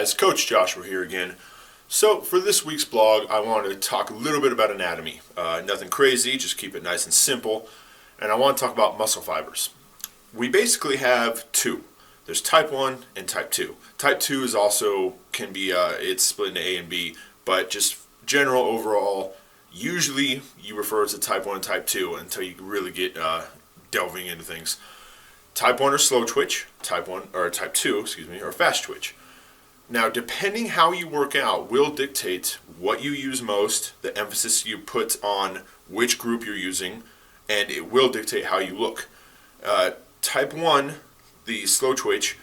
guys, Coach Joshua here again. So for this week's blog, I wanted to talk a little bit about anatomy. Nothing crazy, just keep it nice and simple. And I want to talk about muscle fibers. We basically have two. There's type 1 and type 2. Type 2 is also, it's split into A and B, but just general overall, usually you refer to type 1 and type 2 until you really get delving into things. Type 1 or slow twitch, type 2, or fast twitch. Now, depending how you work out will dictate what you use most, the emphasis you put on which group you're using, and it will dictate how you look. Type 1, the slow twitch,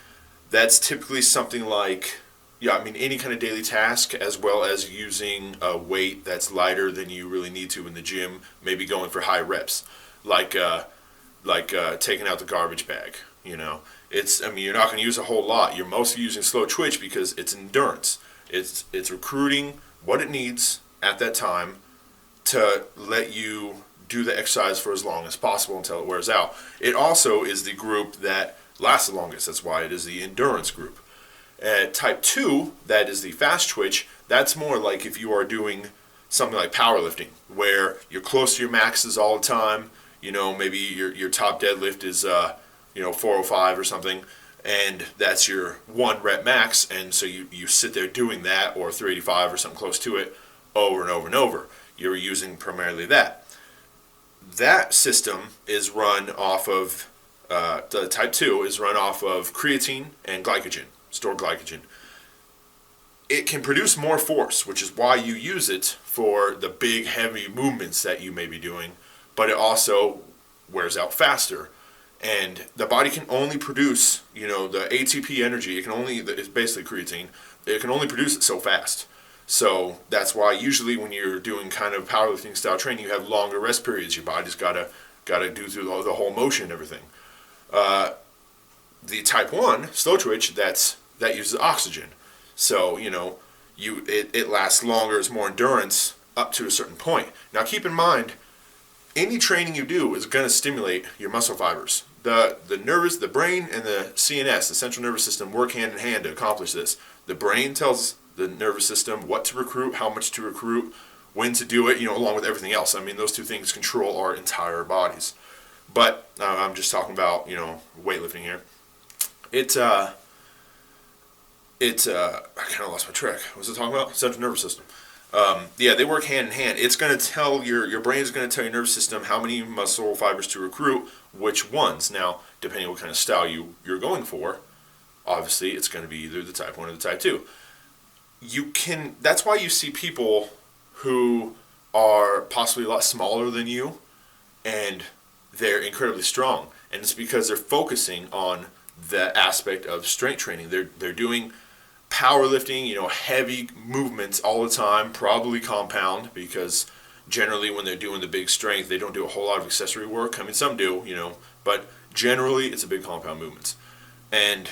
that's typically something like, any kind of daily task, as well as using a weight that's lighter than you really need to in the gym, maybe going for high reps, like taking out the garbage bag. You're not going to use a whole lot. You're mostly using slow twitch because it's endurance. It's recruiting what it needs at that time to let you do the exercise for as long as possible until it wears out. It also is the group that lasts the longest. That's why it is the endurance group. Type 2, that is the fast twitch. That's more like if you are doing something like powerlifting, where you're close to your maxes all the time. Maybe your top deadlift is 405 or something, and that's your 1 rep max, and so you sit there doing that, or 385 or something close to it, over and over and over. You're using primarily that. That system is run off of, the type 2 is run off of creatine and glycogen, stored glycogen. It can produce more force, which is why you use it for the big, heavy movements that you may be doing, but it also wears out faster. And the body can only produce, the ATP energy, it's basically creatine, it can only produce it so fast. So that's why usually when you're doing kind of powerlifting style training, you have longer rest periods. Your body's got to do through the whole motion and everything. The type 1, slow twitch, that uses oxygen. So, it lasts longer, it's more endurance up to a certain point. Now keep in mind, any training you do is going to stimulate your muscle fibers. The brain and the CNS, the central nervous system, work hand in hand to accomplish this. The brain tells the nervous system what to recruit, how much to recruit, when to do it, along with everything else. Those two things control our entire bodies. But I'm just talking about, weightlifting here. I kind of lost my track. What was I talking about? Central nervous system. They work hand in hand. It's going to tell your brain is going to tell your nervous system how many muscle fibers to recruit, which ones. Now, depending on what kind of style you're going for, obviously it's going to be either the type 1 or the type 2. That's why you see people who are possibly a lot smaller than you, and they're incredibly strong. And it's because they're focusing on the aspect of strength training. They're doing powerlifting, heavy movements all the time, probably compound, because generally when they're doing the big strength, they don't do a whole lot of accessory work. Some do, but generally it's a big compound movements. And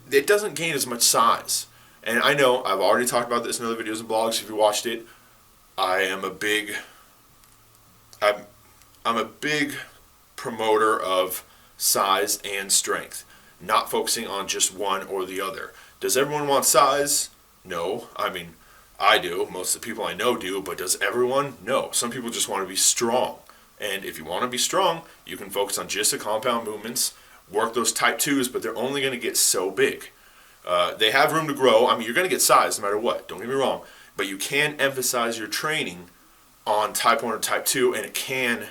it doesn't gain as much size. And I know I've already talked about this in other videos and blogs if you watched it. I'm a big promoter of size and strength, not focusing on just one or the other. Does everyone want size? No. I do. Most of the people I know do, but does everyone? No. Some people just want to be strong. And if you want to be strong, you can focus on just the compound movements, work those type 2s, but they're only going to get so big. They have room to grow. You're going to get size no matter what. Don't get me wrong. But you can emphasize your training on type 1 or type 2, and it can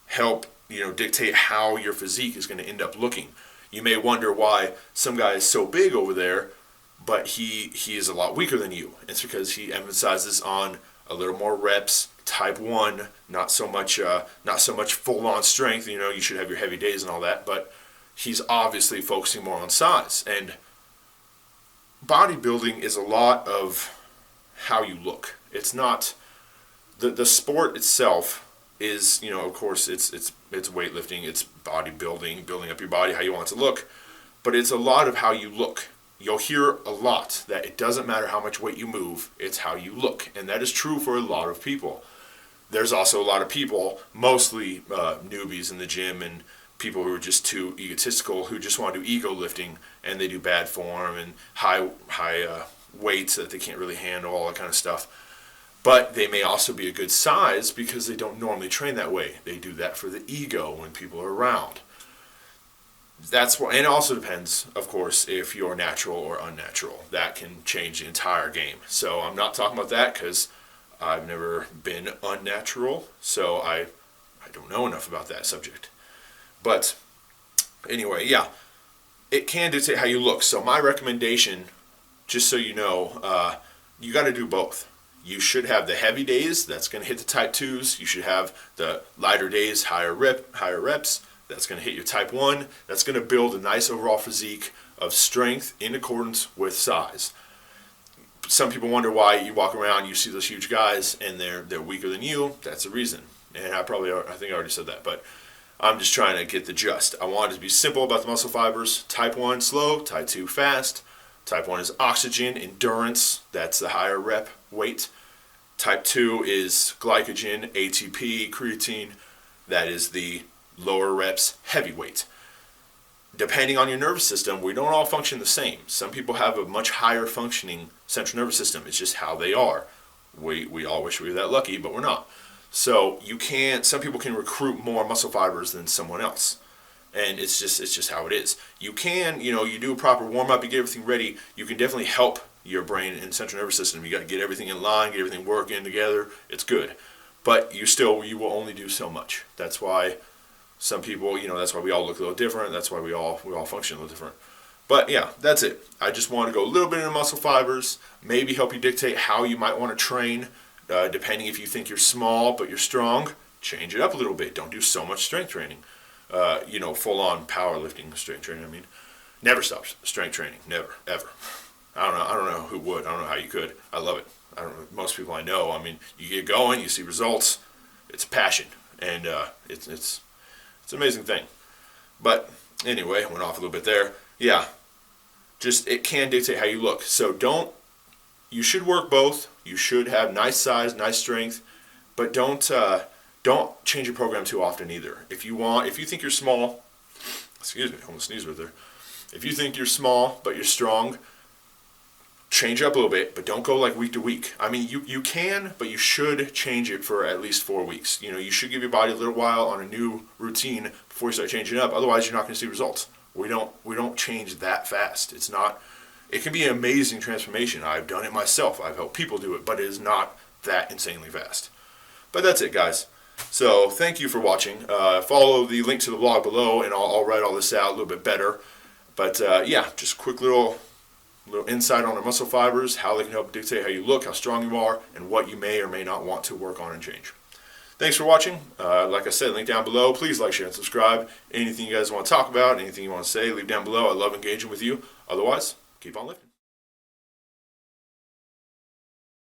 help, dictate how your physique is going to end up looking. You may wonder why some guy is so big over there, but he is a lot weaker than you. It's because he emphasizes on a little more reps, type 1, not so much full-on strength. You should have your heavy days and all that, but he's obviously focusing more on size. And bodybuilding is a lot of how you look. It's not the sport itself is, of course, it's weightlifting, it's bodybuilding, building up your body, how you want it to look, but it's a lot of how you look. You'll hear a lot that it doesn't matter how much weight you move, it's how you look, and that is true for a lot of people. There's also a lot of people, mostly newbies in the gym and people who are just too egotistical, who just want to do ego lifting, and they do bad form and high weights that they can't really handle, all that kind of stuff. But they may also be a good size because they don't normally train that way. They do that for the ego when people are around. That's why, and it also depends, of course, if you're natural or unnatural. That can change the entire game. So I'm not talking about that because I've never been unnatural, so I don't know enough about that subject. But anyway, yeah, it can dictate how you look. So my recommendation, just so you know, you got to do both. You should have the heavy days, that's going to hit the type 2s. You should have the lighter days, higher reps. That's going to hit your type 1. That's going to build a nice overall physique of strength in accordance with size. Some people wonder why you walk around, you see those huge guys, and they're weaker than you. That's the reason. And I think I already said that, but I'm just trying to get the gist. I want it to be simple about the muscle fibers. Type 1, slow. Type 2, fast. Type 1 is oxygen, endurance. That's the higher rep weight. Type 2 is glycogen, ATP, creatine. That is the lower reps, heavy weight. Depending on your nervous system, we don't all function the same. Some people have a much higher functioning central nervous system. It's just how they are. We all wish we were that lucky, but we're not. So some people can recruit more muscle fibers than someone else. And it's just how it is. You do a proper warm up, you get everything ready, you can definitely help your brain and central nervous system. You got to get everything in line, get everything working together. It's good. But you will only do so much. That's why some people, that's why we all look a little different. That's why we all function a little different. But yeah, that's it. I just want to go a little bit into muscle fibers, maybe help you dictate how you might want to train, depending if you think you're small but you're strong. Change it up a little bit. Don't do so much strength training. Full-on powerlifting strength training. I mean, never stop strength training. Never, ever. I don't know who would. I don't know how you could. I love it. I don't know. Most people I know. I mean, you get going, you see results. It's a passion, and it's an amazing thing. But anyway, I went off a little bit there. Yeah, just it can dictate how you look. So you should work both. You should have nice size, nice strength, but don't change your program too often either. If you think you're small, excuse me, I almost sneezed right there. If you think you're small but you're strong, change up a little bit, but don't go like week to week. I mean, you can, but you should change it for at least 4 weeks. You should give your body a little while on a new routine before you start changing it up. Otherwise, you're not going to see results. We don't change that fast. It can be an amazing transformation. I've done it myself. I've helped people do it, but it is not that insanely fast. But that's it, guys. So thank you for watching. Follow the link to the blog below, and I'll write all this out a little bit better. But yeah, just quick little insight on the muscle fibers, how they can help dictate how you look, how strong you are, and what you may or may not want to work on and change. Thanks for watching. Like I said, link down below. Please like, share, and subscribe. Anything you guys want to talk about, anything you want to say, leave down below. I love engaging with you. Otherwise, keep on lifting.